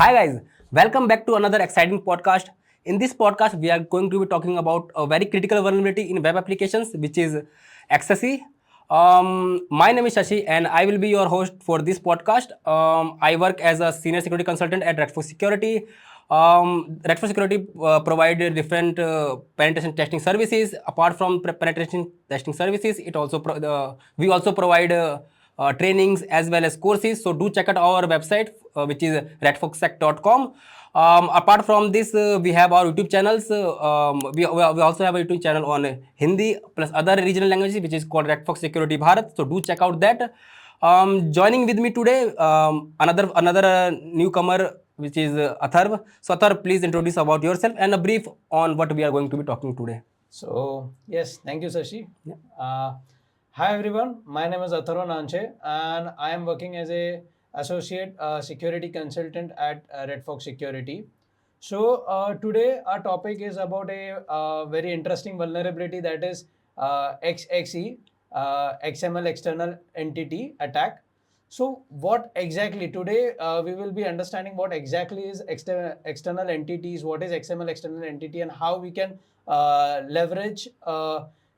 Hi guys, welcome back to another exciting podcast. In this podcast, we are going to be talking about a very critical vulnerability in web applications, which is XSE. My name is Shashi, and I will be your host for this podcast. I work as a senior security consultant at Redfox Security. Redfox Security provide different penetration testing services. Apart from penetration testing services, we also provide trainings as well as courses. So do check out our website, which is redfoxsec.com. Apart from this, we have our YouTube channels. We also have a YouTube channel on Hindi plus other regional languages, which is called Redfox Security Bharat. So do check out that. Joining with me today, another newcomer, which is Atharva. So Atharva, please introduce about yourself and a brief on what we are going to be talking today. So, yes, thank you, Shashi. Hi, everyone. My name is Atharva Nanche, and I am working as a associate security consultant at Redfox Security. So, today our topic is about a very interesting vulnerability, that is XXE, XML External Entity Attack. So, what exactly today we will be understanding what exactly is external entities, what is XML External Entity, and how we can leverage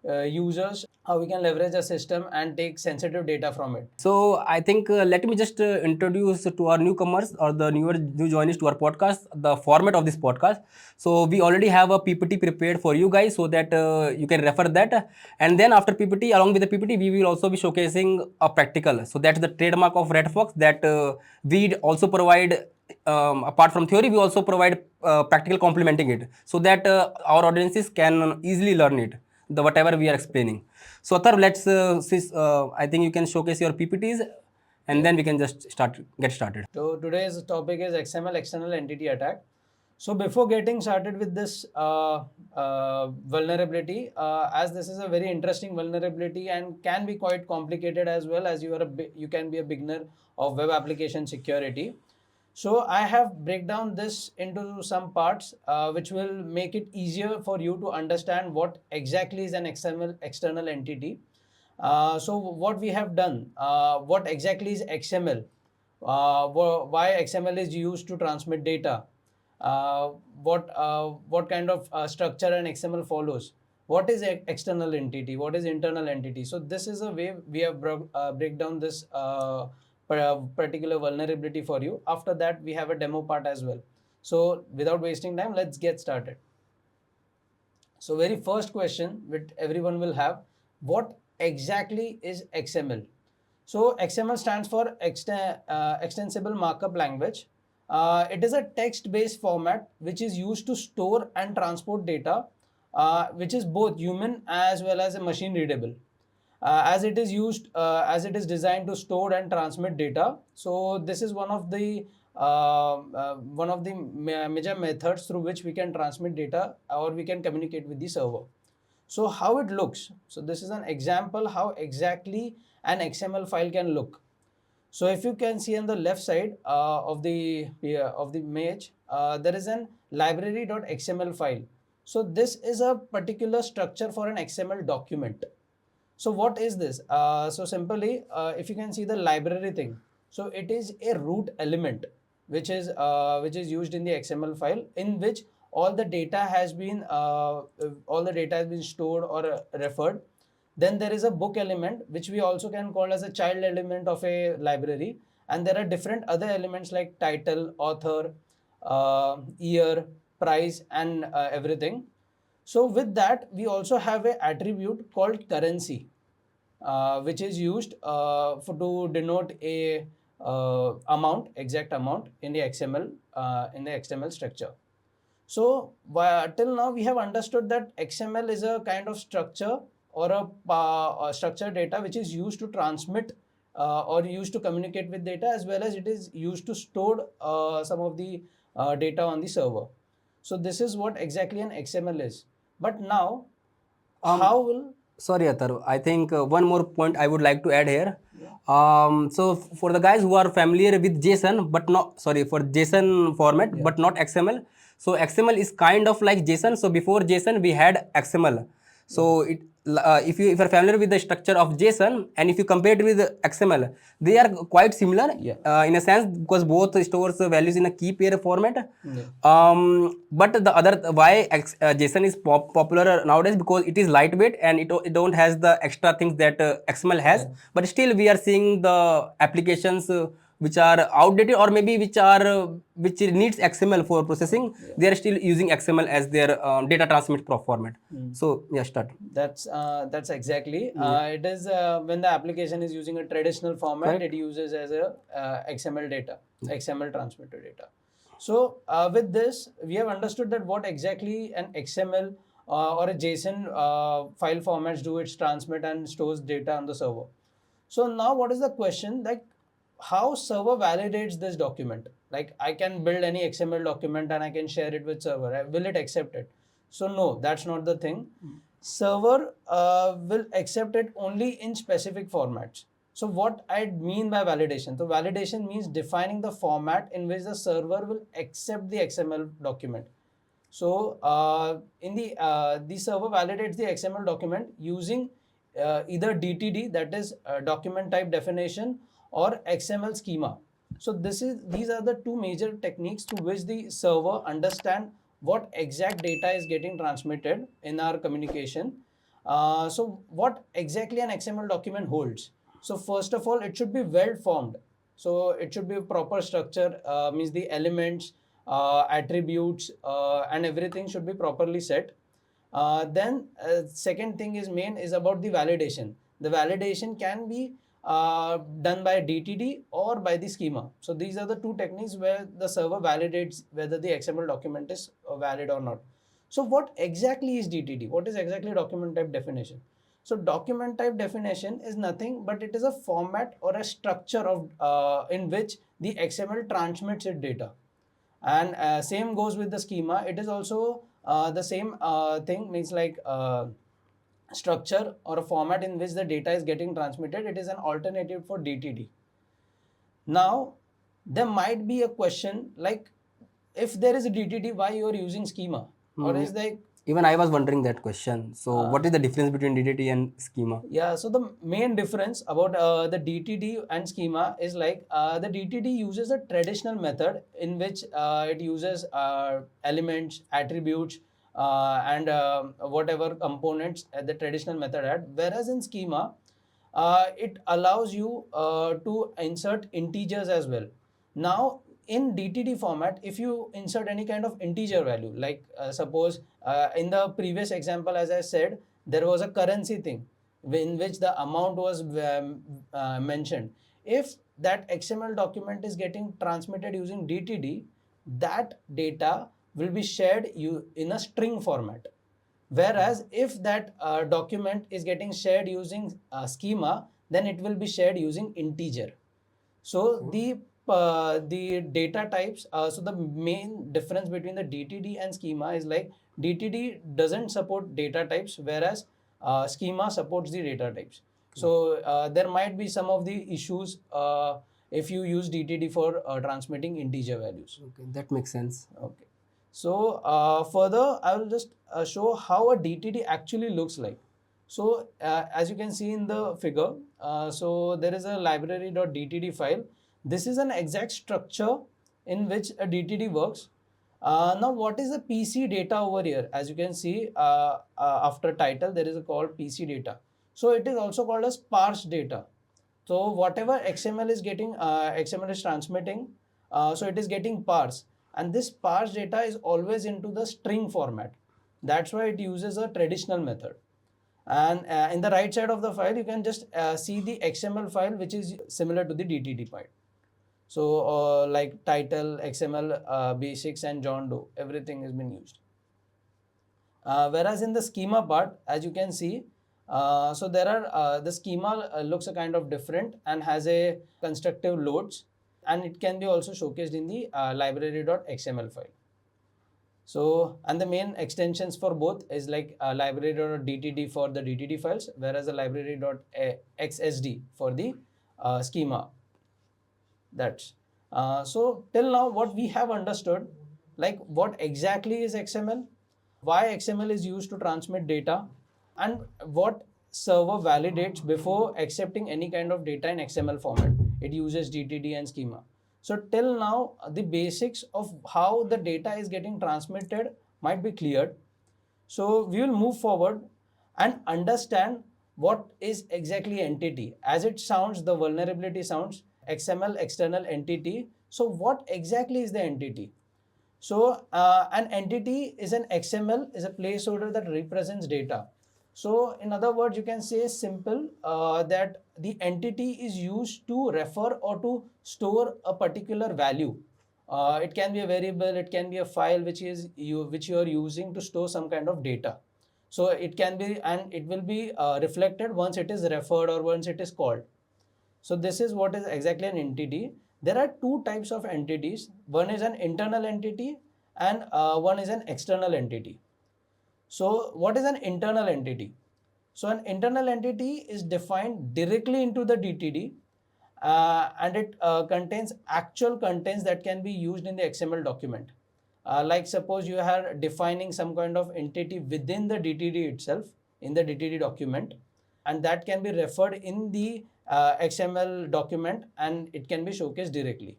users, how we can leverage a system and take sensitive data from it. So I think let me just introduce to our newcomers or the new joiners to our podcast the format of this podcast. So we already have a PPT prepared for you guys so that you can refer that, and then after PPT, along with the PPT, we will also be showcasing a practical. So that's the trademark of Redfox, that we also provide. Apart from theory, we also provide practical complementing it, so that our audiences can easily learn it, the whatever we are explaining. So Athar, I think you can showcase your PPTs, and then we can just get started. So today's topic is XML External Entity Attack. So before getting started with this vulnerability, as this is a very interesting vulnerability and can be quite complicated as well, as you can be a beginner of web application security. So I have break down this into some parts which will make it easier for you to understand what exactly is an XML external entity. So what we have done, what exactly is XML, why XML is used to transmit data, what kind of structure an XML follows, what is external entity, what is internal entity. So this is a way we have break down this particular vulnerability for you. After that, we have a demo part as well. So without wasting time, let's get started. So very first question which everyone will have, what exactly is XML? So XML stands for Extensible Markup Language. It is a text-based format which is used to store and transport data, which is both human as well as a machine readable. As it is used, as it is designed to store and transmit data. So this is one of the major methods through which we can transmit data or we can communicate with the server. So how it looks. So this is an example how exactly an XML file can look. So if you can see on the left side of the image, there is an library.xml file. So this is a particular structure for an XML document. So what is this? So simply, if you can see the library thing, so it is a root element which is used in the XML file, in which all the data has been stored or referred. Then there is a book element which we also can call as a child element of a library, and there are different other elements like title, author, year, price, and everything. So with that, we also have an attribute called currency, which is used to denote a exact amount in the XML structure. So till now we have understood that XML is a kind of structure or a structured data which is used to transmit or used to communicate with data, as well as it is used to store some of the data on the server. So this is what exactly an XML is. But now, how will... Sorry, Athar. I think one more point I would like to add here. So for the guys who are familiar with JSON, for JSON format, but not XML. So XML is kind of like JSON. So before JSON, we had XML. So it if you're familiar with the structure of JSON and if you compare it with XML, they are quite similar in a sense because both stores values in a key pair format. But the other why JSON is popular nowadays because it is lightweight and it don't has the extra things that XML has. But still we are seeing the applications which are outdated or maybe which needs XML for processing. They are still using XML as their data transmit format. So yeah, start. That's exactly. It is when the application is using a traditional format, it uses as a XML data, XML transmitted data. So with this, we have understood that what exactly an XML or a JSON file formats do. It's transmit and stores data on the server. So now what is the question, like how server validates this document? Like I can build any XML document and I can share it with server. Will it accept it? So no, that's not the thing. Server will accept it only in specific formats. So what I mean by validation? So validation means defining the format in which the server will accept the XML document. So in the server validates the XML document using either DTD, that is document type definition, or XML schema. So these are the two major techniques through which the server understand what exact data is getting transmitted in our communication. So what exactly an XML document holds? So first of all, it should be well formed. So it should be a proper structure, means the elements, attributes, and everything should be properly set. Then second thing is main is about the validation. The validation can be done by DTD or by the schema. So these are the two techniques where the server validates whether the XML document is valid or not. So what exactly is DTD? What is exactly document type definition? So document type definition is nothing but it is a format or a structure of in which the XML transmits its data. And same goes with the schema. It is also the same thing, means like structure or a format in which the data is getting transmitted. It is an alternative for DTD. Now there might be a question like, if there is a DTD, why you are using schema? Or is like, even I was wondering that question. So what is the difference between DTD and schema? Yeah, so the main difference about the DTD and schema is like the DTD uses a traditional method in which it uses elements, attributes, and whatever components the traditional method had. Whereas in schema, it allows you to insert integers as well. Now, in DTD format, if you insert any kind of integer value, like suppose in the previous example, as I said, there was a currency thing in which the amount was mentioned. If that XML document is getting transmitted using DTD, that data will be shared in a string format. Whereas if that document is getting shared using schema, then it will be shared using integer. So the data types, so the main difference between the DTD and schema is like DTD doesn't support data types, whereas schema supports the data types. So there might be some of the issues if you use DTD for transmitting integer values. Okay, that makes sense. Okay. So further, I will just show how a DTD actually looks like. So as you can see in the figure, so there is a library.dtd file. This is an exact structure in which a DTD works. Now, what is the PC data over here? As you can see, after title, there is a called PC data. So it is also called as parse data. So whatever XML is getting, XML is transmitting, so it is getting parsed. And this parse data is always into the string format. That's why it uses a traditional method. And in the right side of the file, you can just see the XML file, which is similar to the DTD file. So like title, XML basics, and John Doe, everything has been used. Whereas in the schema part, as you can see, so there are the schema looks a kind of different and has a constructive loads, and it can be also showcased in the library.xml file. So, and the main extensions for both is like library.dtd for the DTD files, whereas the library.xsd for the schema. That's so till now what we have understood, like what exactly is XML, why XML is used to transmit data, and what server validates before accepting any kind of data in XML format. It uses DTD and schema. So till now, the basics of how the data is getting transmitted might be cleared. So we will move forward and understand what is exactly entity. As it sounds, the vulnerability sounds XML external entity. So what exactly is the entity? So an entity is an XML, is a placeholder that represents data. So in other words, you can say simple that the entity is used to refer or to store a particular value. It can be a variable, it can be a file which you are using to store some kind of data. So it can be, and it will be reflected once it is referred or once it is called. So this is what is exactly an entity. There are two types of entities. One is an internal entity and one is an external entity. So what is an internal entity? So an internal entity is defined directly into the DTD and it contains actual contents that can be used in the XML document. Like suppose you are defining some kind of entity within the DTD itself, in the DTD document, and that can be referred in the XML document and it can be showcased directly.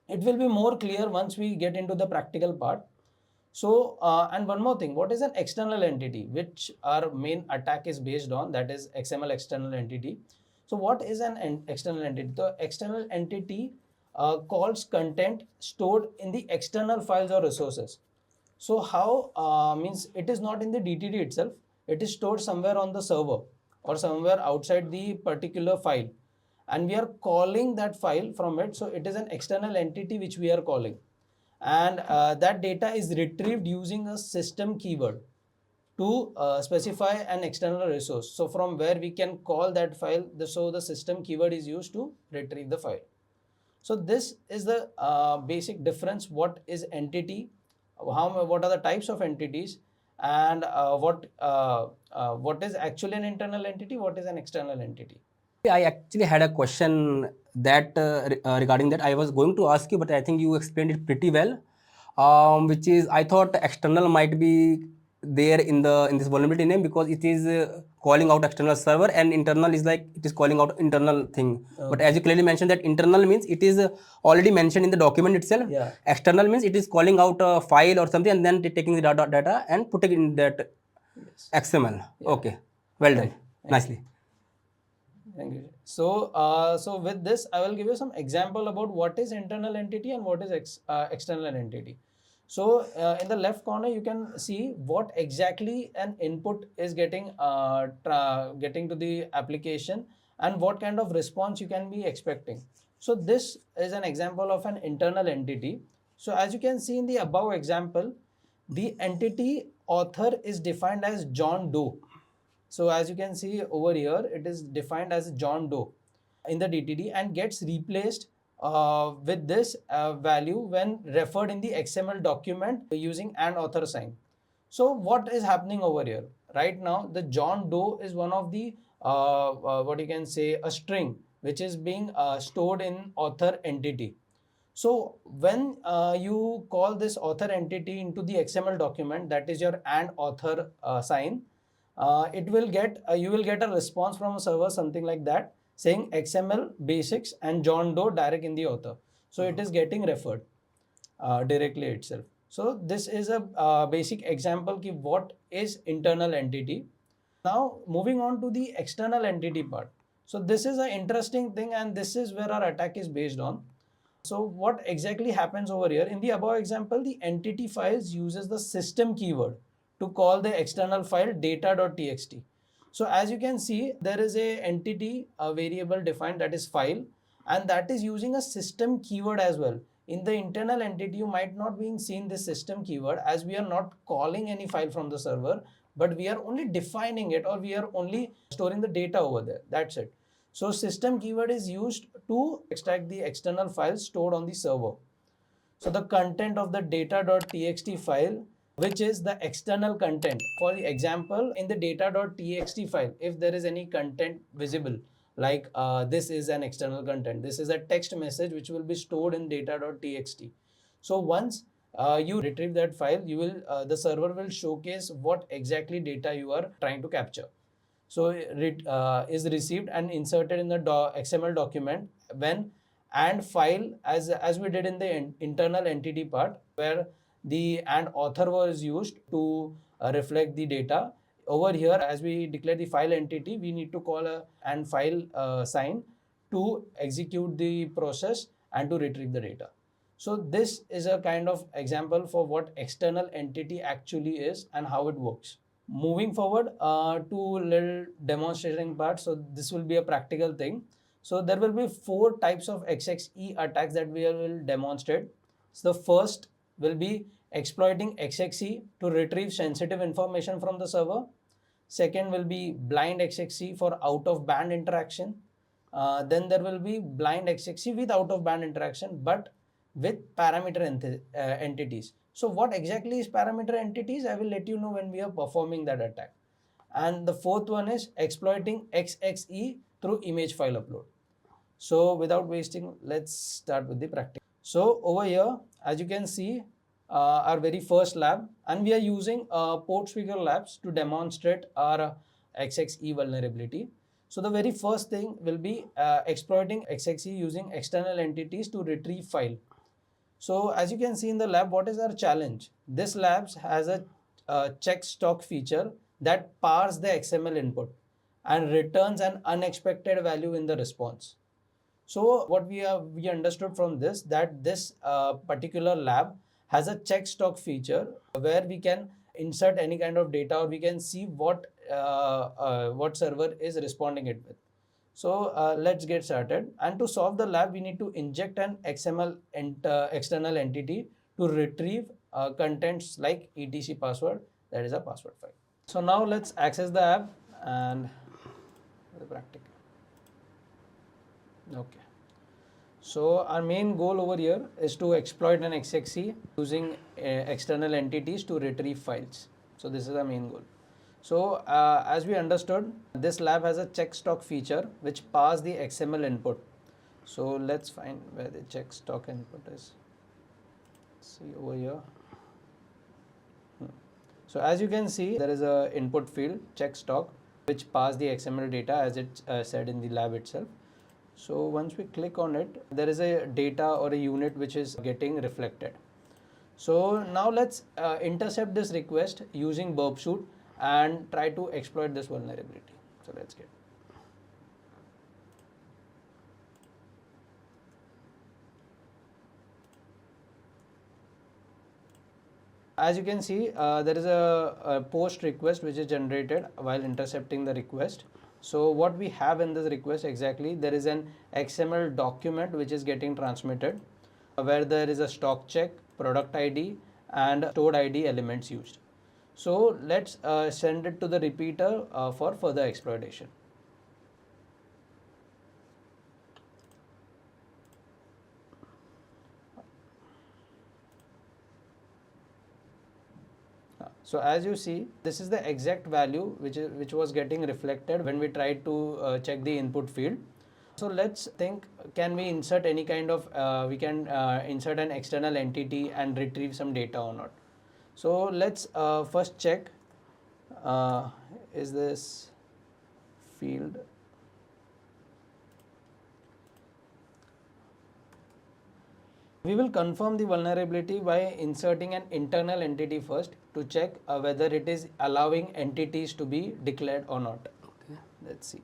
It will be more clear once we get into the practical part. So, and one more thing, what is an external entity, which our main attack is based on, that is XML external entity. So what is an external entity? The external entity calls content stored in the external files or resources. So how means it is not in the DTD itself, it is stored somewhere on the server or somewhere outside the particular file. And we are calling that file from it. So it is an external entity which we are calling. And that data is retrieved using a system keyword to specify an external resource. So from where we can call that file, so the system keyword is used to retrieve the file. So this is the basic difference. What is entity? What are the types of entities? And what is actually an internal entity? What is an external entity? I actually had a question that regarding that I was going to ask you, but I think you explained it pretty well. Which is I thought external might be there in this vulnerability name because it is calling out external server, and internal is like it is calling out internal thing. Okay. But as you clearly mentioned that internal means it is already mentioned in the document itself. Yeah. External means it is calling out a file or something and then taking the data and putting it in that XML. Yeah. Okay, well done. Nicely. Thank you. So, so with this, I will give you some example about what is internal entity and what is external entity. So, in the left corner, you can see what exactly an input is getting to the application and what kind of response you can be expecting. So, this is an example of an internal entity. So, as you can see in the above example, the entity author is defined as John Doe. So as you can see over here, it is defined as John Doe in the DTD and gets replaced with this value when referred in the XML document using an author sign. So what is happening over here? Right now, the John Doe is one of the, what you can say, a string which is being stored in author entity. So when you call this author entity into the XML document, that is your and author sign, it will get you will get a response from a server something like that saying XML basics and John Doe direct in the author. So it is getting referred directly itself. So this is a basic example of what is internal entity. Now moving on to the external entity part. So this is an interesting thing and this is where our attack is based on. So what exactly happens over here? In the above example, the entity files uses the system keyword to call the external file data.txt. So as you can see, there is a entity, a variable defined that is file, and that is using a system keyword as well. In the internal entity, you might not be seeing this system keyword as we are not calling any file from the server, but we are only defining it or we are only storing the data over there. That's it. So system keyword is used to extract the external files stored on the server. So the content of the data.txt file, which is the external content. For example, in the data.txt file, if there is any content visible, like this is an external content, this is a text message which will be stored in data.txt. So once you retrieve that file, you will the server will showcase what exactly data you are trying to capture. So it is received and inserted in the XML document when and file, as we did in the internal entity part, where the and author was used to reflect the data. Over here, as we declare the file entity, we need to call a and file sign to execute the process and to retrieve the data. So this is a kind of example for what external entity actually is and how it works. Moving forward to little demonstrating part. So this will be a practical thing. So there will be 4 types of XXE attacks that we will demonstrate. So the first will be exploiting XXE to retrieve sensitive information from the server. Second will be blind XXE for out of band interaction. Then there will be blind XXE with out of band interaction, but with parameter entities. So what exactly is parameter entities? I will let you know when we are performing that attack. And the fourth one is exploiting XXE through image file upload. So without wasting, let's start with the practice. So over here, as you can see, our very first lab, and we are using Portspeaker Labs to demonstrate our XXE vulnerability. So the very first thing will be exploiting XXE using external entities to retrieve file. So as you can see in the lab, what is our challenge? This lab has a check stock feature that parses the XML input and returns an unexpected value in the response. So what we understood from this, that this particular lab has a check stock feature where we can insert any kind of data, or we can see what server is responding it with. So let's get started. And to solve the lab, we need to inject an XML external entity to retrieve contents like etc password, that is a password file. So now let's access the app and the practical. Okay. So our main goal over here is to exploit an XXE using external entities to retrieve files. So this is our main goal. So as we understood, this lab has a check stock feature which parses the XML input. So let's find where the check stock input is. Let's see over here. So as you can see, there is a input field check stock which parses the XML data as it said in the lab itself. So once we click on it, there is a data or a unit which is getting reflected. So now let's intercept this request using burp suit and try to exploit this vulnerability. So let's get. As you can see, there is a post request which is generated while intercepting the request. So what we have in this request exactly, there is an XML document which is getting transmitted where there is a stock check, product ID and stored ID elements used. So let's send it to the repeater for further exploitation. So as you see, this is the exact value which was getting reflected when we tried to check the input field. So let's think, can we insert any kind of, we can insert an external entity and retrieve some data or not. So let's first check, is this field. We will confirm the vulnerability by inserting an internal entity first to check whether it is allowing entities to be declared or not. Okay. Let's see.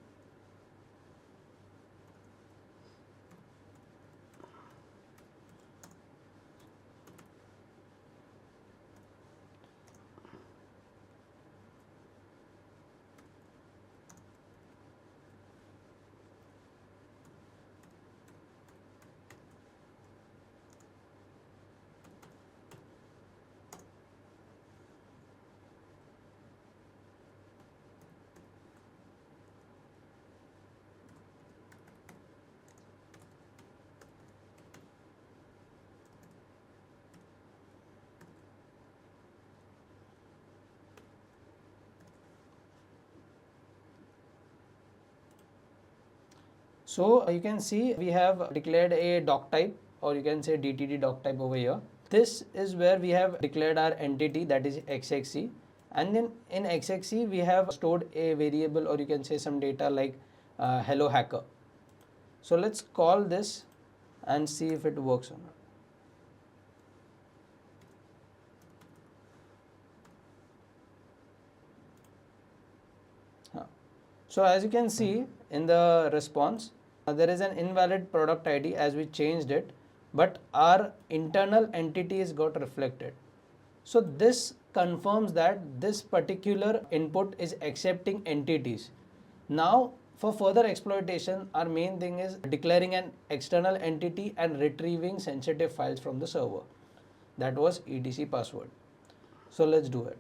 So you can see we have declared a doc type, or you can say DTD doc type over here. this is where we have declared our entity, that is XXE, and then in XXE we have stored a variable, or you can say some data like hello hacker. So let's call this and see if it works or not. So as you can see in the response, there is an invalid product ID as we changed it, but our internal entities got reflected. So this confirms that this particular input is accepting entities. Now for further exploitation, our main thing is declaring an external entity and retrieving sensitive files from the server. That was etc password. So let's do it.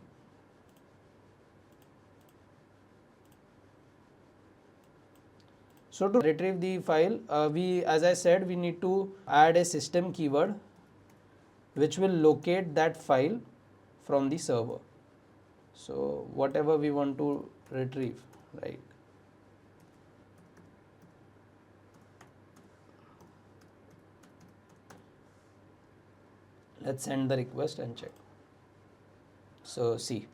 So to retrieve the file, as I said, we need to add a system keyword which will locate that file from the server. So whatever we want to retrieve, right? Let's send the request and check. So see.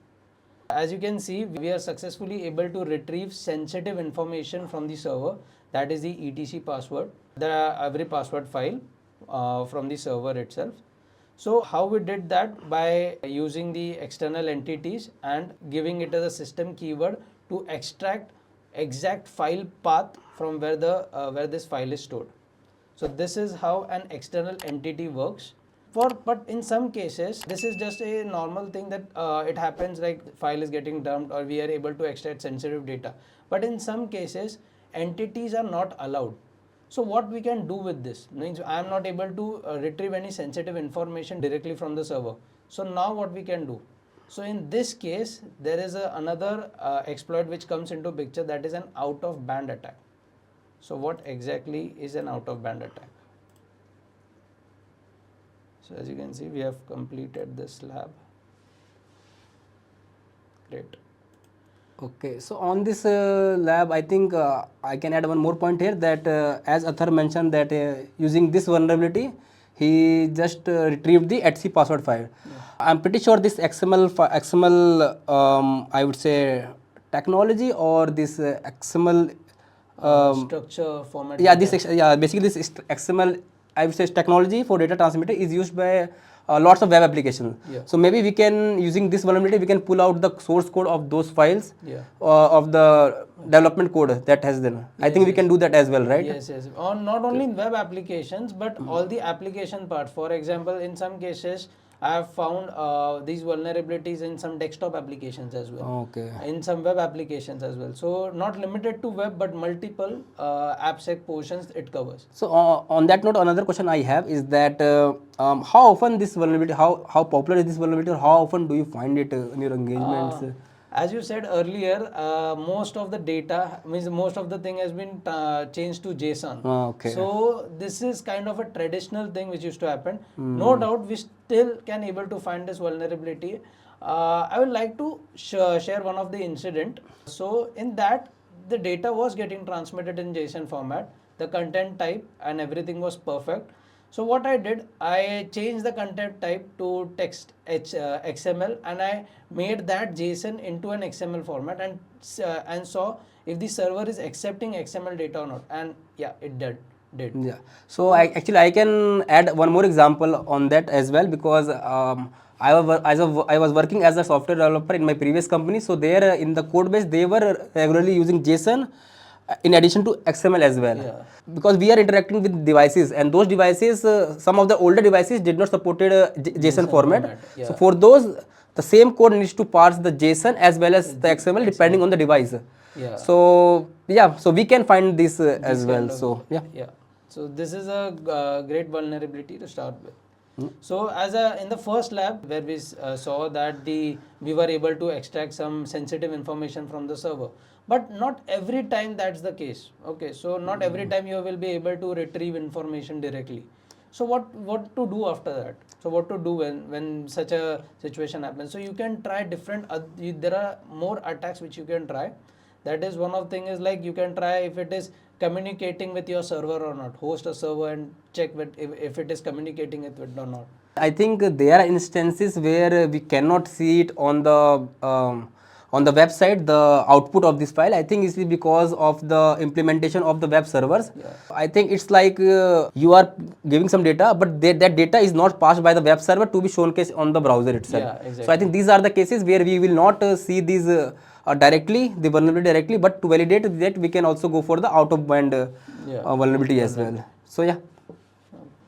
As you can see, we are successfully able to retrieve sensitive information from the server, that is the etc password, every password file from the server itself. So how we did that? By using the external entities and giving it as a system keyword to extract exact file path from where this file is stored. So this is how an external entity works. But in some cases, this is just a normal thing that it happens, like file is getting dumped or we are able to extract sensitive data. But in some cases, entities are not allowed. So what we can do with this means I am not able to retrieve any sensitive information directly from the server. So now what we can do? So in this case, there is another exploit which comes into picture, that is an out of band attack. So what exactly is an out of band attack? So as you can see, we have completed this lab. Great. Okay, so on this lab, I think I can add one more point here, that as Athar mentioned that using this vulnerability, he just retrieved the etc password file. Yeah. I'm pretty sure this XML I would say technology, or this XML structure format. Yeah, basically this XML, I would say, technology for data transmitter is used by lots of web applications. Yeah. So maybe we can, using this vulnerability, we can pull out the source code of those files, yeah, of the development code that has them. I think we can do that as well, right? Yes, yes. Not only in web applications, but all the application part. For example, in some cases, I have found these vulnerabilities in some desktop applications as well. Okay. In some web applications as well. So not limited to web, but multiple AppSec portions it covers. So on that note, another question I have is that how often this vulnerability, how popular is this vulnerability, or how often do you find it in your engagements? As you said earlier, most of the data, means most of the thing has been changed to JSON. Okay. So this is kind of a traditional thing which used to happen. No doubt we still can able to find this vulnerability. I would like to share one of the incident. So in that, the data was getting transmitted in JSON format, the content type and everything was perfect. So what I did, I changed the content type to text XML, and I made that JSON into an XML format and saw if the server is accepting XML data or not. And yeah, it did. Yeah. So I can add one more example on that as well, because I was working as a software developer in my previous company. So there in the code base, they were regularly using JSON in addition to XML as well. Yeah. Because we are interacting with devices, and those devices, some of the older devices did not supported JSON format. Yeah. So for those, the same code needs to parse the JSON as well as the XML depending on the device. Yeah. So yeah, so we can find this as well. So yeah. Yeah. So this is a great vulnerability to start with. So in the first lab where we saw that we were able to extract some sensitive information from the server, but not every time that's the case. Okay, so not every time you will be able to retrieve information directly. So what to do after that? So what to do when such a situation happens? So you can try different. There are more attacks which you can try. That is, one of thing is like you can try if it is communicating with your server or not. Host a server and check if it is communicating with it or not. I think there are instances where we cannot see it on the website, the output of this file. I think it's because of the implementation of the web servers. Yeah. I think it's like you are giving some data, but that data is not passed by the web server to be showcased on the browser itself. Yeah, exactly. So I think these are the cases where we will not see these directly, the vulnerability directly, but to validate that we can also go for the out of band vulnerability as well. So yeah.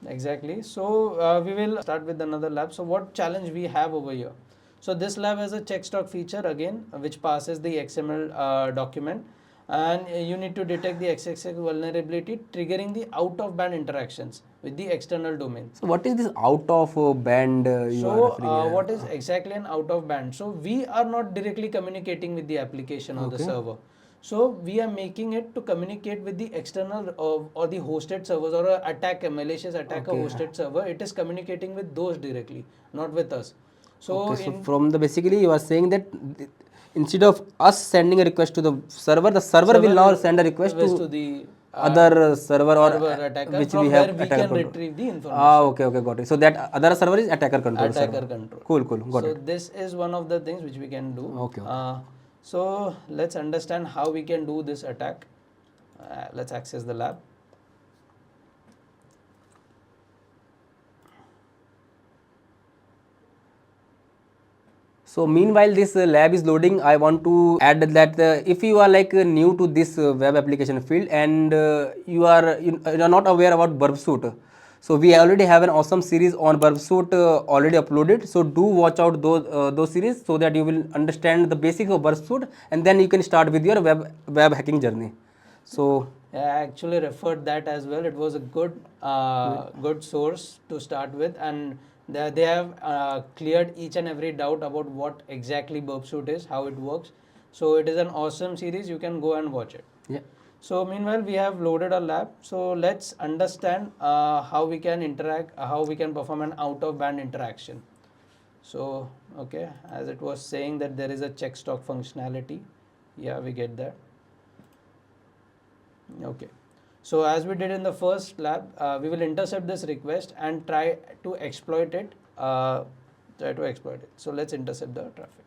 Exactly. So we will start with another lab. So what challenge we have over here? So this lab has a check stock feature again, which passes the XML document, and you need to detect the XXE vulnerability triggering the out of band interactions with the external domain. So what is this out of band you are referring here? What is exactly an out of band? So we are not directly communicating with the application or the server. So we are making it to communicate with the external or the hosted servers, or a attack, a malicious attack, a hosted server. It is communicating with those directly, not with us. So, so from the basically you are saying that instead of us sending a request to the server will now send a request to the other server or attacker, which from we have where we attacker can control. retrieve the information. Okay, got it. So that other server is attacker control. Attacker control. Cool, got so it. this is one of the things which we can do. Okay. So let's understand how we can do this attack. Let's access the lab. So meanwhile this lab is loading, I want to add that if you are like new to this web application field and you are not aware about burp suite, so we already have an awesome series on burp suite already uploaded. So do watch out those series so that you will understand the basics of burp suite, and then you can start with your web hacking journey. So I actually referred that as well. It was a good source to start with, and they have cleared each and every doubt about what exactly burp suite is, how it works. So it is an awesome series. You can go and watch it. yeah. So meanwhile, we have loaded a lab. So let's understand how we can interact, how we can perform an out of band interaction. So okay, as it was saying that there is a check stock functionality. Yeah, we get that. Okay. So as we did in the first lab, we will intercept this request and try to exploit it. So let's intercept the traffic.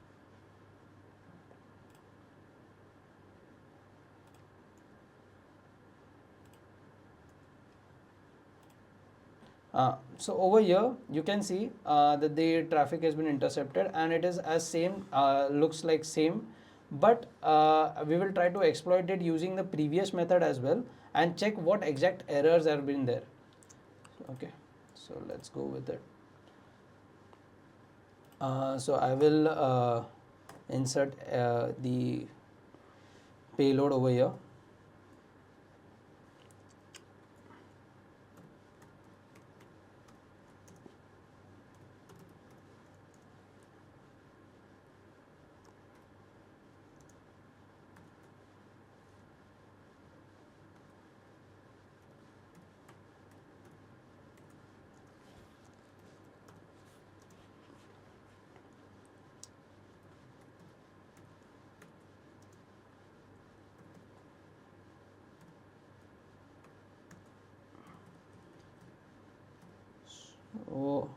So over here you can see that the traffic has been intercepted, and it is as same, looks like same, but we will try to exploit it using the previous method as well and check what exact errors have been there. Okay, so let's go with it. So I will insert the payload over here. So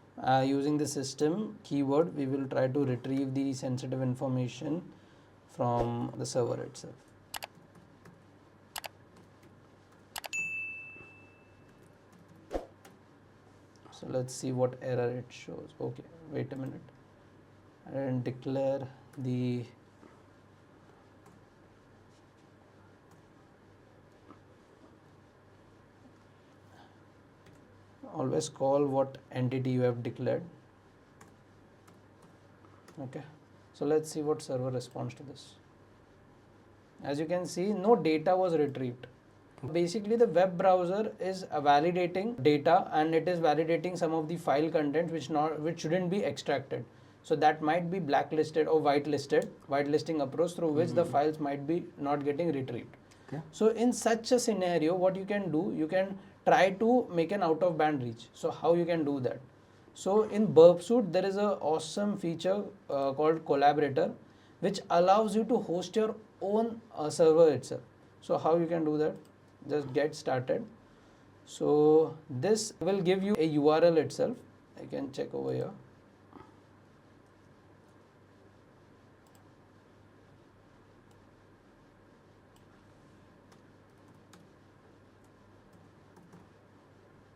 using the system keyword, we will try to retrieve the sensitive information from the server itself. So let's see what error it shows. Okay, wait a minute. I didn't declare the always call what entity you have declared. Okay, so let's see what server responds to this. As you can see, no data was retrieved. Basically, the web browser is validating data, and it is validating some of the file content which shouldn't be extracted. So that might be blacklisted or whitelisting approach through which the files might be not getting retrieved. Okay. So in such a scenario, what you can do, you can try to make an out of band reach. So how you can do that? So in burp suite, there is an awesome feature called collaborator, which allows you to host your own server itself. So how you can do that? Just get started. So this will give you a URL itself, I can check over here.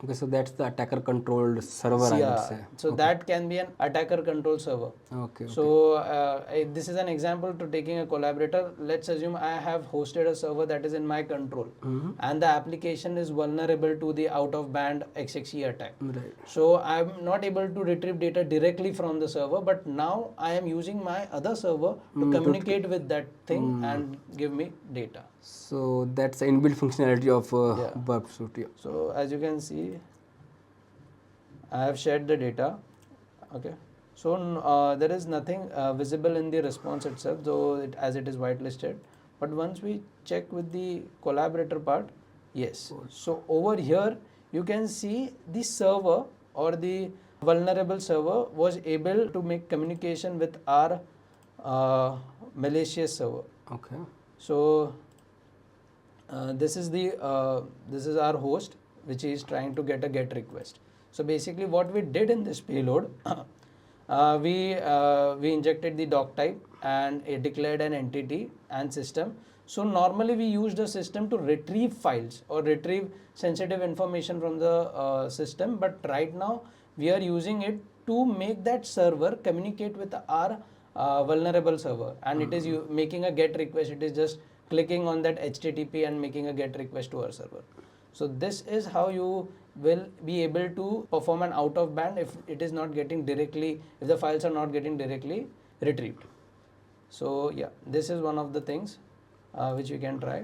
Okay, so that's the attacker controlled server, I would say. So that can be an attacker control server. Okay. So this is an example to taking a collaborator. Let's assume I have hosted a server that is in my control, and the application is vulnerable to the out of band XXE attack. Right. So I'm not able to retrieve data directly from the server, but now I am using my other server to communicate with that thing and give me data. So that's the inbuilt functionality of burp suite. Yeah. So as you can see, I have shared the data. Okay. So there is nothing visible in the response itself, though as it is whitelisted. But once we check with the collaborator part, yes. So over here, you can see the server or the vulnerable server was able to make communication with our malicious server. Okay. So this is our host, which is trying to get a GET request. So basically, what we did in this payload, we injected the doc type and it declared an entity and system. So normally we use the system to retrieve files or retrieve sensitive information from the system, but right now we are using it to make that server communicate with our vulnerable server, and it is making a GET request. It is just clicking on that HTTP and making a GET request to our server. So this is how you will be able to perform an out of band if it is not getting directly, if the files are not getting directly retrieved. So yeah, this is one of the things which you can try.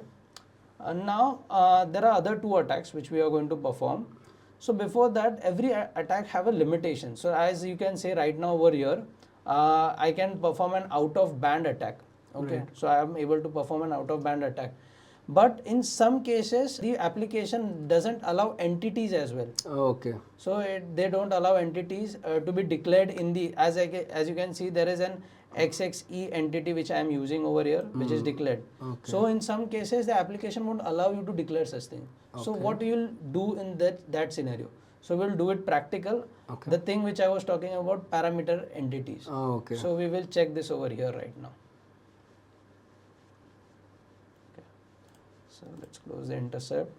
Now there are other two attacks which we are going to perform. So before that, every attack have a limitation. So as you can say right now over here, I can perform an out of band attack. Okay, so I am able to perform an out of band attack. But in some cases, the application doesn't allow entities as well. Okay. So they don't allow entities to be declared in the, as you can see, there is an XXE entity which I am using over here, which is declared. Okay. So in some cases, the application won't allow you to declare such thing. Okay. So what you will do in that scenario? So we'll do it practical. Okay. The thing which I was talking about, parameter entities. Okay. So we will check this over here right now. So let's close the intercept.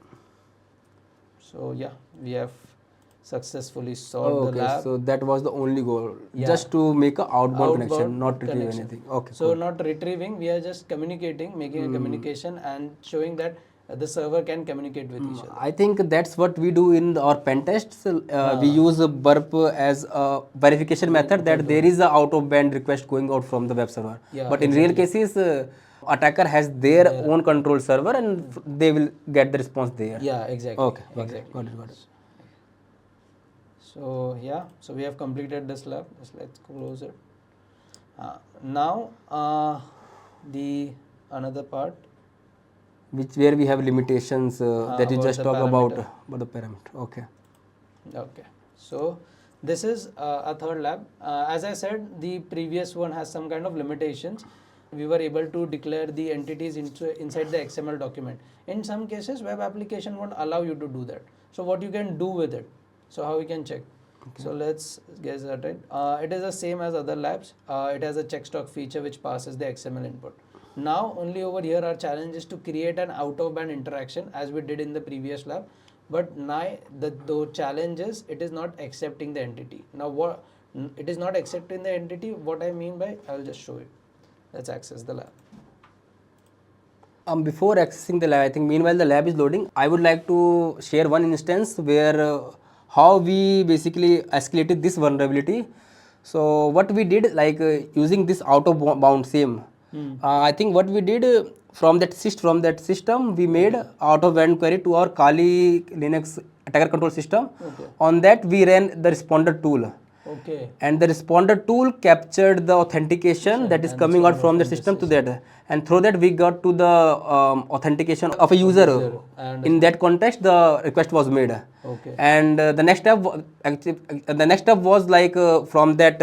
So yeah, we have successfully solved the lab. So that was the only goal, just to make a outbound connection, not retrieve anything. Okay. So not retrieving, we are just communicating, making a communication and showing that the server can communicate with each other. I think that's what we do in our pen tests. We use a burp as a verification method that there is a out of band request going out from the web server. Yeah, but in real cases, attacker has their own control server and they will get the response there. Yeah, exactly. Okay. Exactly. Got it. So yeah, so we have completed this lab. Let's close it. Now the another part, where we have limitations that you just talk about the parameter. Okay. Okay. So this is a third lab. As I said, the previous one has some kind of limitations. We were able to declare the entities inside the XML document. In some cases, web application won't allow you to do that. So what you can do with it? So how we can check? Okay. So let's get started. It is the same as other labs. It has a checkstock feature which passes the XML input. Now only over here our challenge is to create an out of band interaction as we did in the previous lab. But now the challenge is it is not accepting the entity. Now what it is not accepting the entity, what I mean by, I will just show you. Let's access the lab. Before accessing the lab, I think meanwhile the lab is loading, I would like to share one instance where how we basically escalated this vulnerability. So what we did, like using this out of bound same, I think what we did from that system, we made out of band query to our Kali Linux attacker control system. Okay. On that we ran the responder tool. Okay. And the responder tool captured the authentication that is coming out from the system to that, and through that we got to the authentication of a user. In that context, the request was made. Okay. And the next step was like from that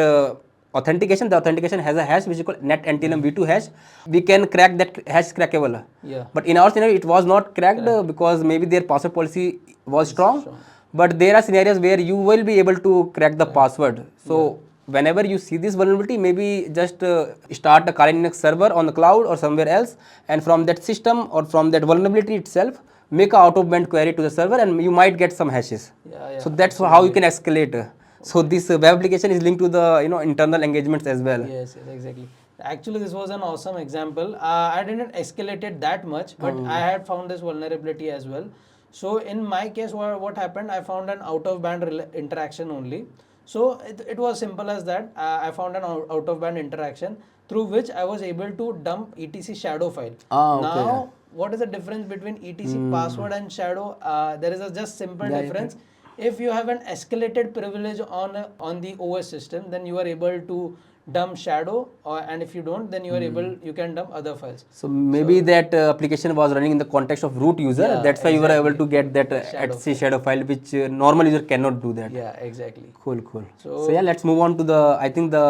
authentication. The authentication has a hash which is called net NTLM v2 hash. We can crack that hash crackable. Yeah. But in our scenario, it was not cracked because maybe their password policy was strong. but there are scenarios where you will be able to crack the password. So whenever you see this vulnerability, maybe just start a Kali Linux server on the cloud or somewhere else, and from that system or from that vulnerability itself, make a out of band query to the server, and you might get some hashes. So that's how you can escalate. So this web application is linked to the internal engagements as well. Yes, yes, exactly. Actually, this was an awesome example. I didn't escalate it that much, but I had found this vulnerability as well. So in my case, what happened? I found an out of band interaction only. So it was simple as that. I found an out of band interaction through which I was able to dump etc shadow file. Now, what is the difference between etc password and shadow? There is a just simple difference. If you have an escalated privilege on the OS system, then you are able to dump shadow, and if you don't, then you can dump other files. So maybe that application was running in the context of root user. Yeah, that's why you were able to get that shadow etc shadow file, which normal user cannot do that. Yeah, exactly. Cool. So yeah, let's move on to the. I think the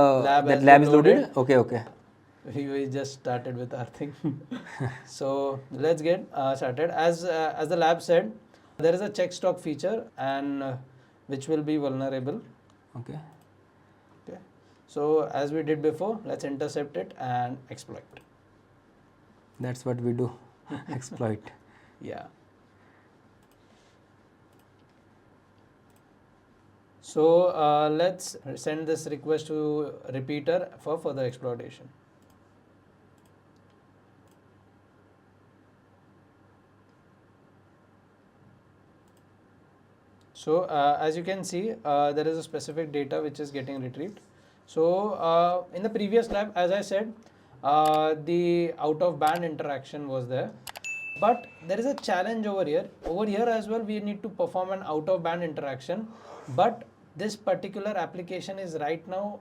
lab is loaded. Okay. We just started with our thing. So let's get started. As the lab said, there is a check stock feature and which will be vulnerable. Okay. So as we did before, let's intercept it and exploit. That's what we do. Exploit. Yeah. So let's send this request to repeater for further exploitation. So as you can see, there is a specific data which is getting retrieved. So in the previous lab, as I said, the out of band interaction was there. But there is a challenge over here. Over here as well, we need to perform an out of band interaction. But this particular application is right now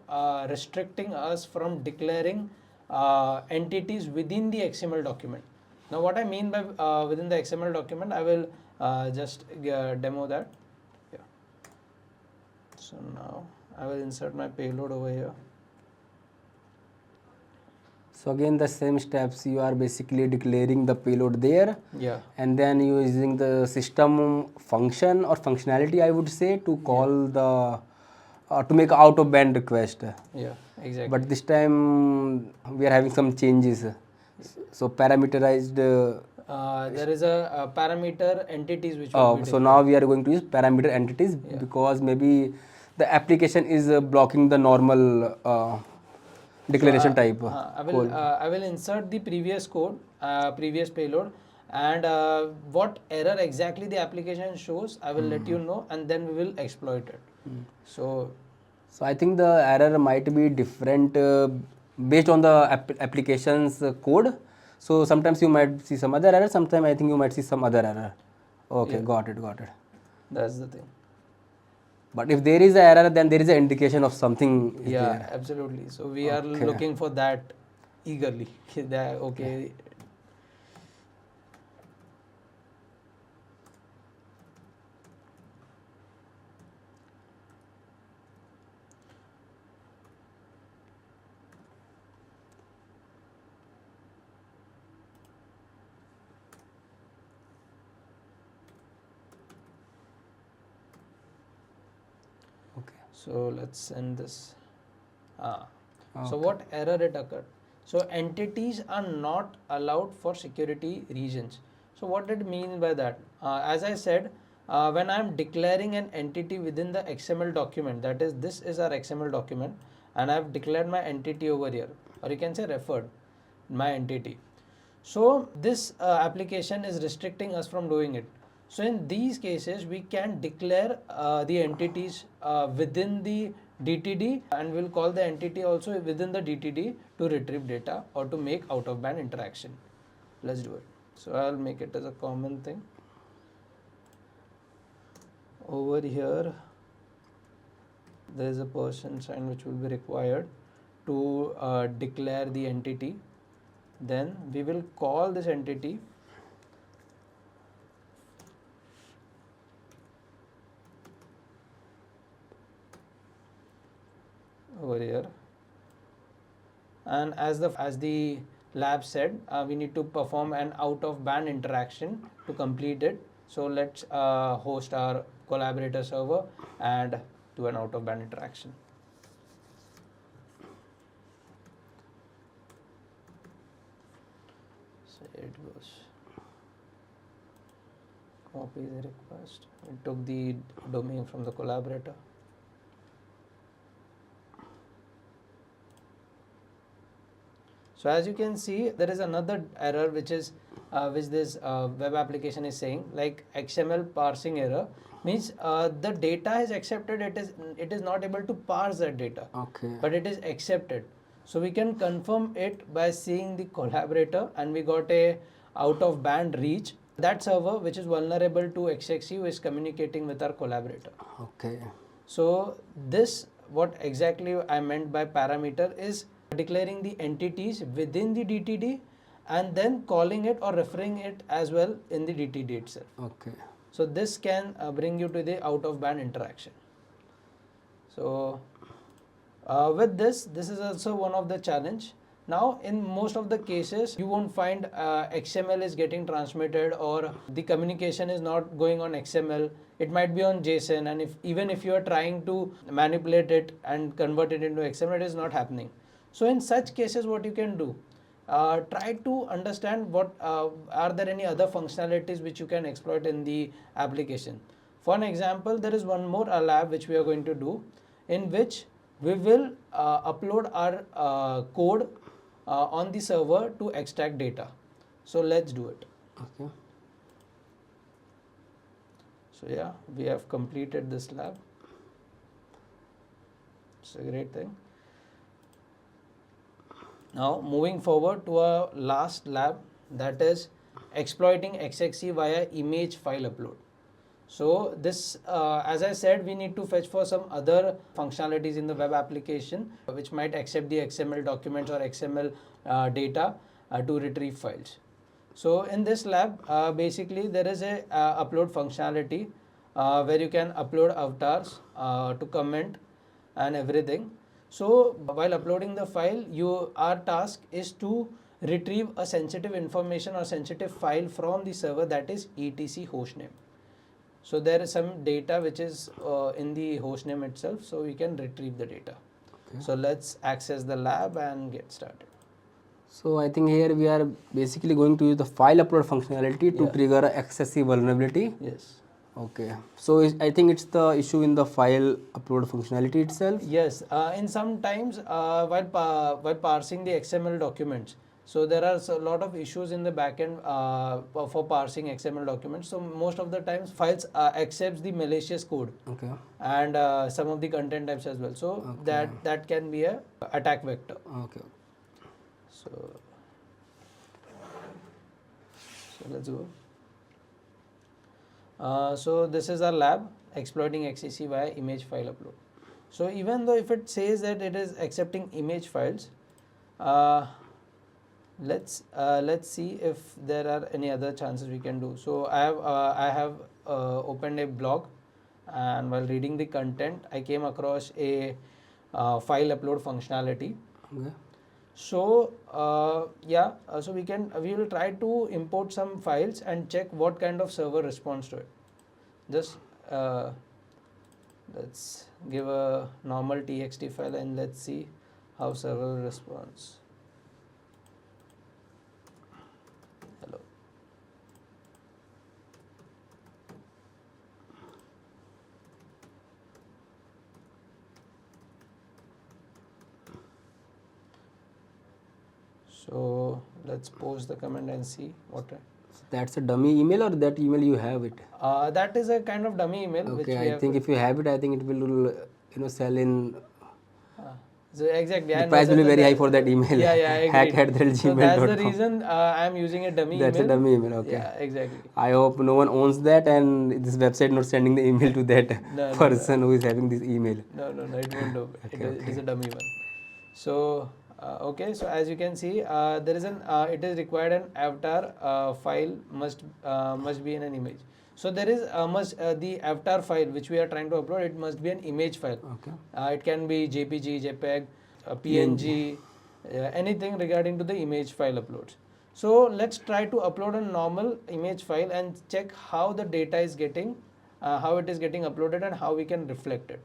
restricting us from declaring entities within the XML document. Now, what I mean by within the XML document, I will just demo that. Yeah. So now I will insert my payload over here. So again, the same steps, you are basically declaring the payload there. Yeah. And then you using the system function or functionality, I would say, to call the to make a out of band request. Yeah, exactly. But this time we are having some changes. So parameterized. There is a parameter entities which will Oh, be so now we are going to use parameter entities because maybe the application is blocking the normal declaration type. I will insert the previous code, previous payload, and what error exactly the application shows, I will let you know, and then we will exploit it. So I think the error might be different based on the application's code. So sometimes you might see some other error, sometimes I think you might see some other error. Okay, got it. that's the thing. But if there is an error, then there is an indication of something. Yeah, absolutely. So we are looking for that eagerly. Okay. So let's send this. So what error it occurred? So entities are not allowed for security reasons. So what did it mean by that? As I said, when I'm declaring an entity within the XML document, that is, this is our XML document, and I've declared my entity over here, or you can say referred my entity. So this application is restricting us from doing it. So in these cases, we can declare the entities within the DTD, and we'll call the entity also within the DTD to retrieve data or to make out of band interaction. Let's do it. So I'll make it as a common thing. Over here, there is a person sign which will be required to declare the entity. Then we will call this entity over here, and as the lab said, we need to perform an out of band interaction to complete it. So let's host our collaborator server and do an out of band interaction. So it goes copy the request. It took the domain from the collaborator. So as you can see, there is another error which is which this web application is saying, like XML parsing error, means the data is accepted, it is not able to parse that data, Okay. but it is accepted. So we can confirm it by seeing the collaborator, and we got a out of band reach. That server which is vulnerable to XXE is communicating with our collaborator. Okay. So this, what exactly I meant by parameter, is declaring the entities within the DTD and then calling it or referring it as well in the DTD itself. Okay. So this can bring you to the out of band interaction. So with this is also one of the challenge. Now in most of the cases you won't find XML is getting transmitted, or the communication is not going on XML. It might be on JSON, and even if you are trying to manipulate it and convert it into XML, it is not happening. So in such cases, what you can do, try to understand what are there any other functionalities which you can exploit in the application. For an example, there is one more lab which we are going to do, in which we will upload our code on the server to extract data. So let's do it. Okay. So yeah, we have completed this lab. It's a great thing. Now moving forward to our last lab, that is exploiting XXE via image file upload. So this, as I said, we need to fetch for some other functionalities in the web application which might accept the XML documents or XML data to retrieve files. So in this lab, basically there is a upload functionality where you can upload avatars to comment and everything. So while uploading the file, our task is to retrieve a sensitive information or sensitive file from the server, that is etc hostname. So there is some data which is in the hostname itself, so we can retrieve the data. Okay. So let's access the lab and get started. So I think here we are basically going to use the file upload functionality to trigger a XXE vulnerability. Yes. Okay. So I think it's the issue in the file upload functionality itself. Yes. In some times while parsing the XML documents, so there are a lot of issues in the backend for parsing XML documents. So most of the times files accepts the malicious code. Okay. And some of the content types as well. So that can be a attack vector. Okay. So let's go. So this is our lab, exploiting XXE via image file upload. So even though if it says that it is accepting image files, let's see if there are any other chances we can do. So I have opened a blog, and while reading the content, I came across a file upload functionality. Okay. So so we will try to import some files and check what kind of server responds to it. Just let's give a normal txt file and let's see how server responds. Hello. So let's post the comment and see what. That's a dummy email, or that email you have it? That is a kind of dummy email. Okay, which I think if you have it, I think it will sell in. So exactly, the price will be very high for that email. Yeah, I agree. hack@gmail.com. So that's the reason I am using a dummy email. That's a dummy email. Okay. Yeah, exactly. I hope no one owns that, and this website not sending the email to that person who is having this email. No, it won't do. It is a dummy one. So okay, so as you can see, there is it is required an avatar file must be in an image. So there is the avatar file which we are trying to upload. It must be an image file. Okay. It can be JPG, JPEG, PNG, anything regarding to the image file uploads. So let's try to upload a normal image file and check how the data is getting how it is getting uploaded and how we can reflect it.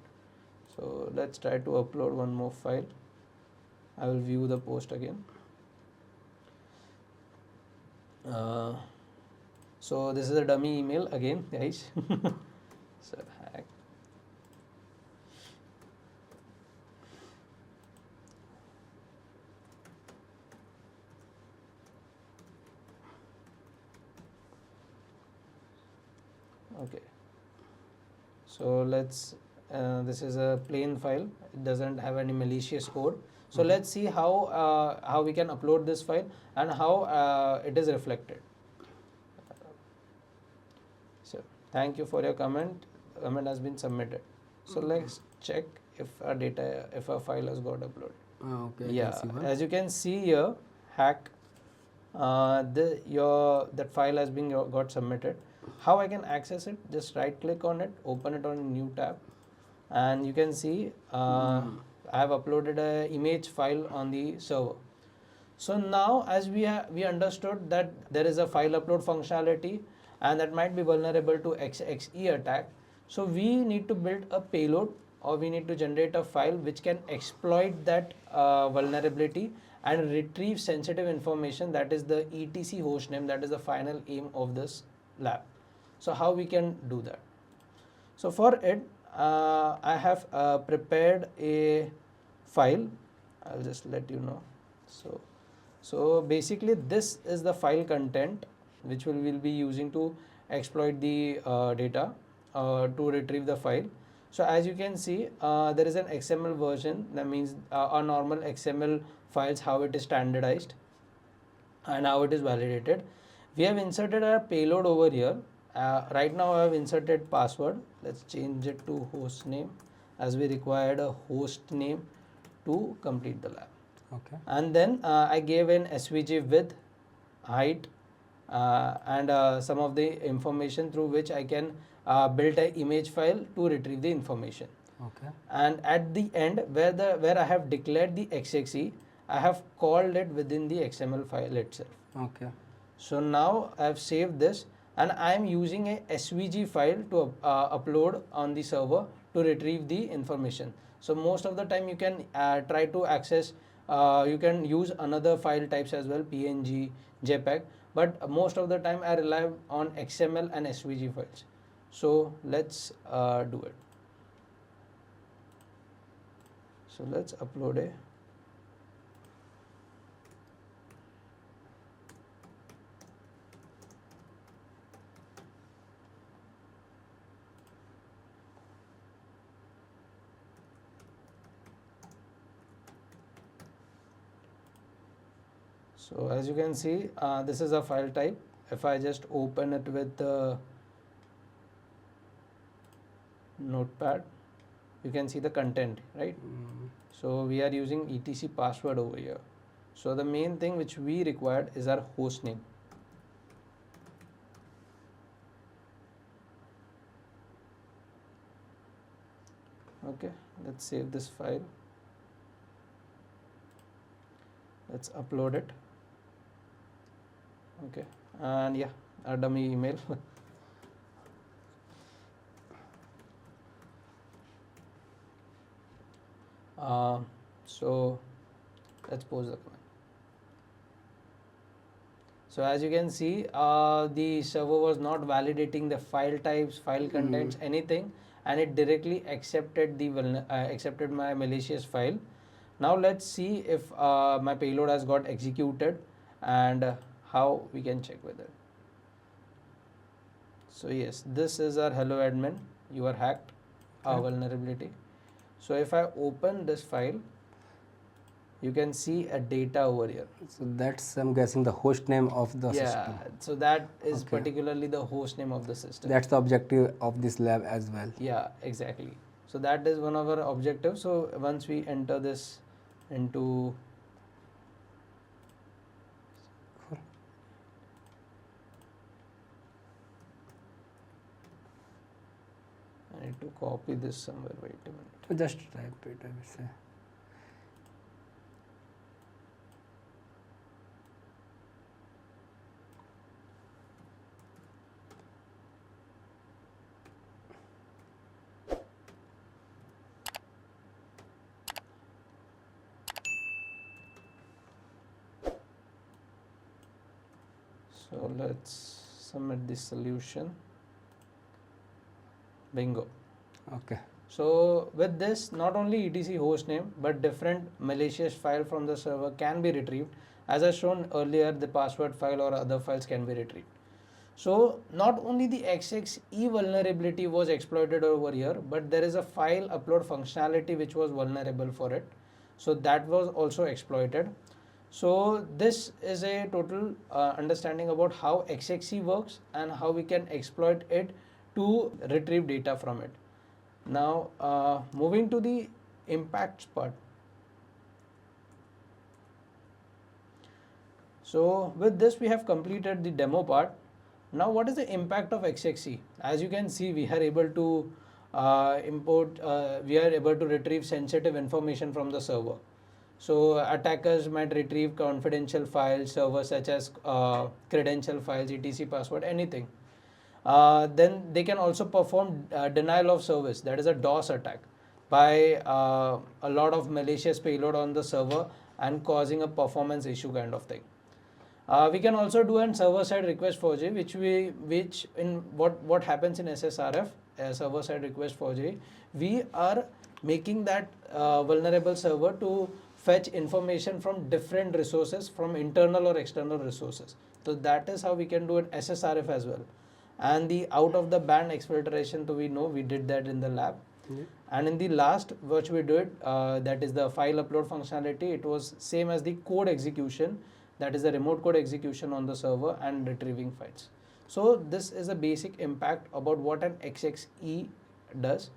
So let's try to upload one more file. I will view the post again. So this is a dummy email again, guys. So hack. Okay. So let's. This is a plain file. It doesn't have any malicious code. So let's see how we can upload this file and how it is reflected. So thank you for your comment. Comment has been submitted. So let's check if a file has got uploaded. Okay. Yeah, as you can see here, hack. That file has been got submitted. How I can access it? Just right click on it, open it on a new tab, and you can see I have uploaded a image file on the server. So now as we understood that there is a file upload functionality and that might be vulnerable to XXE attack. So we need to build a payload, or we need to generate a file which can exploit that vulnerability and retrieve sensitive information, that is the etc hostname, that is the final aim of this lab. So how we can do that? So for it, I have prepared a file. I'll just let you know. So basically this is the file content which we will be using to exploit the data to retrieve the file. So as you can see, there is an XML version. That means our normal XML files, how it is standardized and how it is validated. We have inserted a payload over here. Right now I have inserted password. Let's change it to host name, as we required a host name to complete the lab. Okay. And then I gave an SVG width, height, and some of the information through which I can build an image file to retrieve the information. Okay. And at the end, where I have declared the XXE, I have called it within the XML file itself. Okay. So now I have saved this, and I am using a SVG file to upload on the server to retrieve the information. So most of the time you can try to access, you can use another file types as well, PNG, JPEG, but most of the time I rely on XML and SVG files. So let's do it. So let's upload a So as you can see, this is a file type. If I just open it with the notepad, you can see the content, right? So we are using etc password over here. So the main thing which we required is our host name. Okay, let's save this file. Let's upload it. Okay, and yeah, a dummy email. So let's pause the comment. So as you can see, the server was not validating the file types, file contents, anything, and it directly accepted the accepted my malicious file. Now let's see if my payload has got executed and how we can check with it. So yes, this is our hello admin, you are hacked, our vulnerability. So if I open this file, you can see a data over here. So that's, I'm guessing, the host name of the system. Yeah, so that is particularly the host name of the system. That's the objective of this lab as well. Yeah, exactly. So that is one of our objectives. So once we enter this into I need to copy this somewhere. Wait a minute. Just type it, I would say. So let's submit the solution. Bingo. Okay. So with this, not only etc hostname but different malicious file from the server can be retrieved. As I shown earlier, the password file or other files can be retrieved. So not only the XXE vulnerability was exploited over here, but there is a file upload functionality which was vulnerable for it. So that was also exploited. So this is a total understanding about how XXE works and how we can exploit it to retrieve data from it. Now moving to the impacts part. So with this we have completed the demo part. Now what is the impact of XXE? As you can see, we are able to we are able to retrieve sensitive information from the server. So attackers might retrieve confidential files, servers such as credential files, etc password, anything. Then they can also perform denial of service, that is a DOS attack, by a lot of malicious payload on the server and causing a performance issue kind of thing. We can also do an server-side request forgery, which in what happens in SSRF, server-side request forgery, we are making that vulnerable server to fetch information from different resources, from internal or external resources. So that is how we can do an SSRF as well. And the out of the band exfiltration, so we know we did that in the lab. And in the last which we did, that is the file upload functionality, it was same as the code execution, that is the remote code execution on the server and retrieving files. So this is a basic impact about what an XXE does.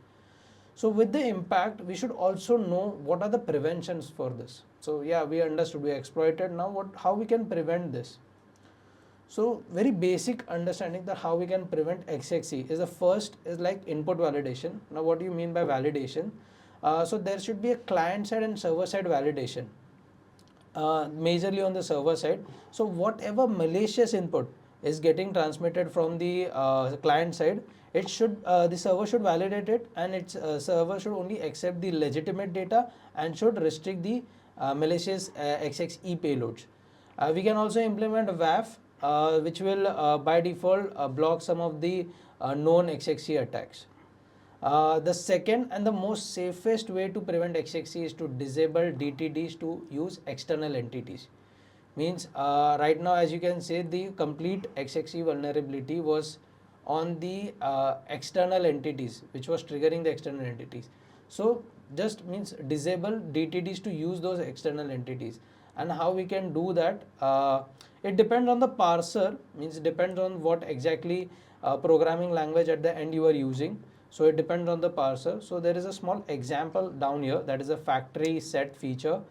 So with the impact, we should also know what are the preventions for this. So yeah, we understood, we exploited. Now how we can prevent this? So very basic understanding that how we can prevent XXE is the first is like input validation. Now what do you mean by validation? So there should be a client side and server side validation. Majorly on the server side. So whatever malicious input is getting transmitted from the client side, it should the server should validate it, and its server should only accept the legitimate data and should restrict the malicious XXE payloads. We can also implement a WAF, which will by default block some of the known XXE attacks. The second and the most safest way to prevent XXE is to disable DTDs to use external entities. Means right now, as you can say, the complete XXE vulnerability was on the external entities, which was triggering the external entities. So just means disable DTDs to use those external entities. And how we can do that? It depends on the parser, means depends on what exactly programming language at the end you are using. So it depends on the parser. So there is a small example down here, that is a factory set feature,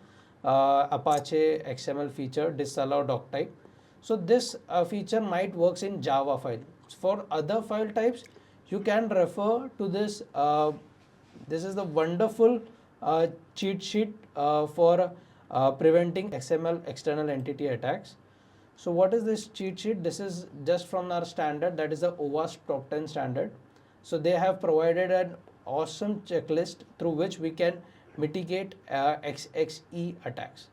Apache XML feature, disallow doc type. So this feature might works in Java file. For other file types, you can refer to this. This is the wonderful cheat sheet for preventing XML external entity attacks. So what is this cheat sheet? This is just from our standard, that is the OWASP top 10 standard. So they have provided an awesome checklist through which we can mitigate XXE attacks.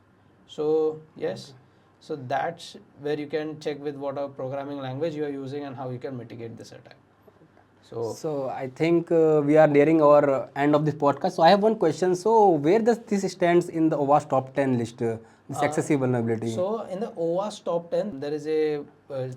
So yes, so that's where you can check with what programming language you are using and how you can mitigate this attack. So I think we are nearing our end of this podcast. So I have one question. So where does this stands in the OWASP top 10 list? This XXE vulnerability. So in the OWASP top 10, there is a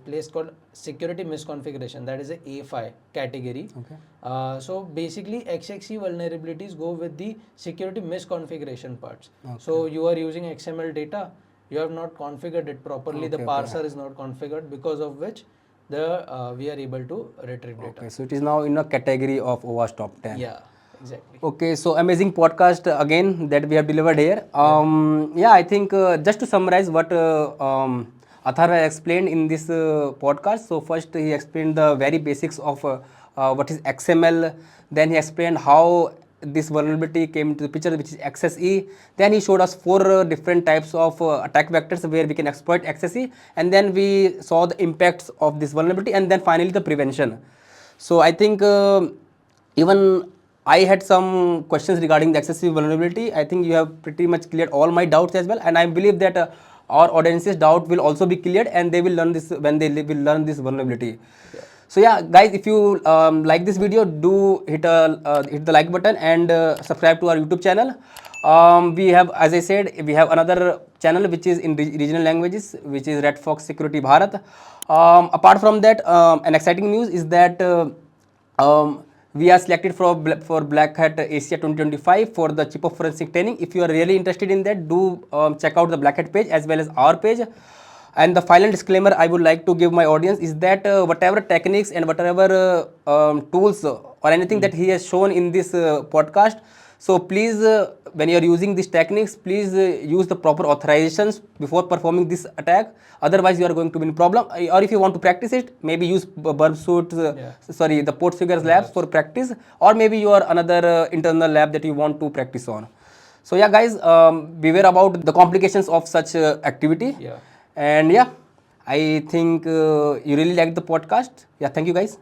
place called security misconfiguration, that is a A5 category. Okay. So basically XXE vulnerabilities go with the security misconfiguration parts. Okay. So you are using XML data, you have not configured it properly, the parser is not configured, because of which we are able to retrieve data. Okay, so it is now in a category of OWASP top 10. Yeah. Exactly. Okay, so amazing podcast again that we have delivered here. Yeah, I think just to summarize what Atharva explained in this podcast. So first he explained the very basics of what is XML. Then he explained how this vulnerability came into the picture, which is XSE. Then he showed us 4 different types of attack vectors where we can exploit XSE. And then we saw the impacts of this vulnerability, and then finally the prevention. So I think even I had some questions regarding the XXE vulnerability. I think you have pretty much cleared all my doubts as well, and I believe that our audience's doubt will also be cleared, and they will learn this when they will learn this vulnerability. So yeah, guys, if you like this video, do hit the like button and subscribe to our YouTube channel. We have, as I said, we have another channel which is in regional languages, which is Redfox Security Bharat. Apart from that, an exciting news is that we are selected for Black Hat Asia 2025 for the Chief of Forensic training. If you are really interested in that, do check out the Black Hat page as well as our page. And the final disclaimer I would like to give my audience is that whatever techniques and whatever tools or anything that he has shown in this podcast, so please, when you are using these techniques, please use the proper authorizations before performing this attack. Otherwise, you are going to be in problem. Or if you want to practice it, maybe use burp suit, sorry, the port figures labs for practice, or maybe your another internal lab that you want to practice on. So yeah, guys, beware about the complications of such activity. Yeah. And yeah, I think you really liked the podcast. Yeah, thank you, guys.